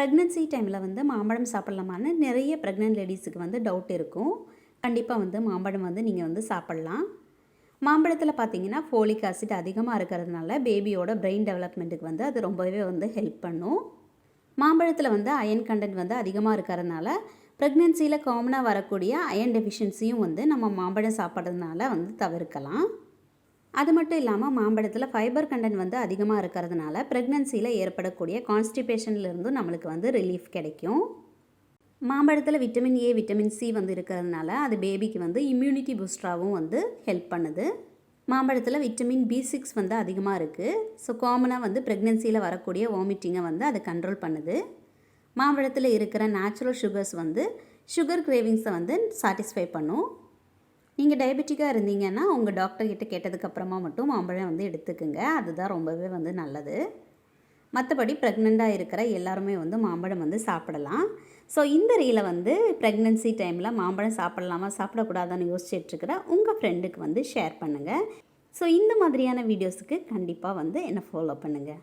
Pregnancy டைமில் வந்து மாம்பழம் சாப்பிட்லாமான்னு நிறைய ப்ரெக்னென்ட் லேடிஸுக்கு வந்து டவுட் இருக்கும். கண்டிப்பாக வந்து மாம்பழம் வந்து நீங்கள் வந்து சாப்பிட்லாம். மாம்பழத்தில் பார்த்தீங்கன்னா ஃபோலிக் ஆசிட் அதிகமாக இருக்கிறதுனால பேபியோட பிரெயின் டெவலப்மெண்ட்டுக்கு வந்து அது ரொம்பவே வந்து ஹெல்ப் பண்ணும். மாம்பழத்தில் வந்து அயன் கண்டென்ட் வந்து அதிகமாக இருக்கிறதுனால ப்ரெக்னென்சியில் காமனாக வரக்கூடிய அயன் டெஃபிஷியன்சியும் வந்து நம்ம மாம்பழம் சாப்பிட்றதுனால வந்து தவிர்க்கலாம். அது மட்டும் இல்லாமல் மாம்பழத்தில் ஃபைபர் கண்டென்ட் வந்து அதிகமாக இருக்கிறதுனால ப்ரெக்னென்சியில் ஏற்படக்கூடிய கான்ஸ்டிபேஷன்லேருந்தும் நம்மளுக்கு வந்து ரிலீஃப் கிடைக்கும். மாம்பழத்தில் விட்டமின் ஏ, விட்டமின் சி வந்து இருக்கிறதுனால அது பேபிக்கு வந்து இம்யூனிட்டி பூஸ்டராகவும் வந்து ஹெல்ப் பண்ணுது. மாம்பழத்தில் விட்டமின் பி6 வந்து அதிகமாக இருக்குது. ஸோ காமனாக வந்து ப்ரெக்னென்சியில் வரக்கூடிய வாமிட்டிங்கை வந்து அது கண்ட்ரோல் பண்ணுது. மாம்பழத்தில் இருக்கிற நேச்சுரல் சுகர்ஸ் வந்து சுகர் கிரேவிங்ஸை வந்து சாட்டிஸ்ஃபை பண்ணும். நீங்கள் டயபெட்டிக்காக இருந்தீங்கன்னா உங்கள் டாக்டர்கிட்ட கேட்டதுக்கப்புறமா மட்டும் மாம்பழம் வந்து எடுத்துக்குங்க. அதுதான் ரொம்பவே வந்து நல்லது. மற்றபடி ப்ரெக்னெண்ட்டாக இருக்கிற எல்லாருமே வந்து மாம்பழம் வந்து சாப்பிடலாம். ஸோ இந்த ரீலை வந்து ப்ரெக்னென்சி டைமில் மாம்பழம் சாப்பிடலாமா சாப்பிடக்கூடாதான்னு யோசிச்சுட்ருக்கிற உங்கள் ஃப்ரெண்டுக்கு வந்து ஷேர் பண்ணுங்கள். ஸோ இந்த மாதிரியான வீடியோஸுக்கு கண்டிப்பாக வந்து என்னை ஃபாலோ பண்ணுங்கள்.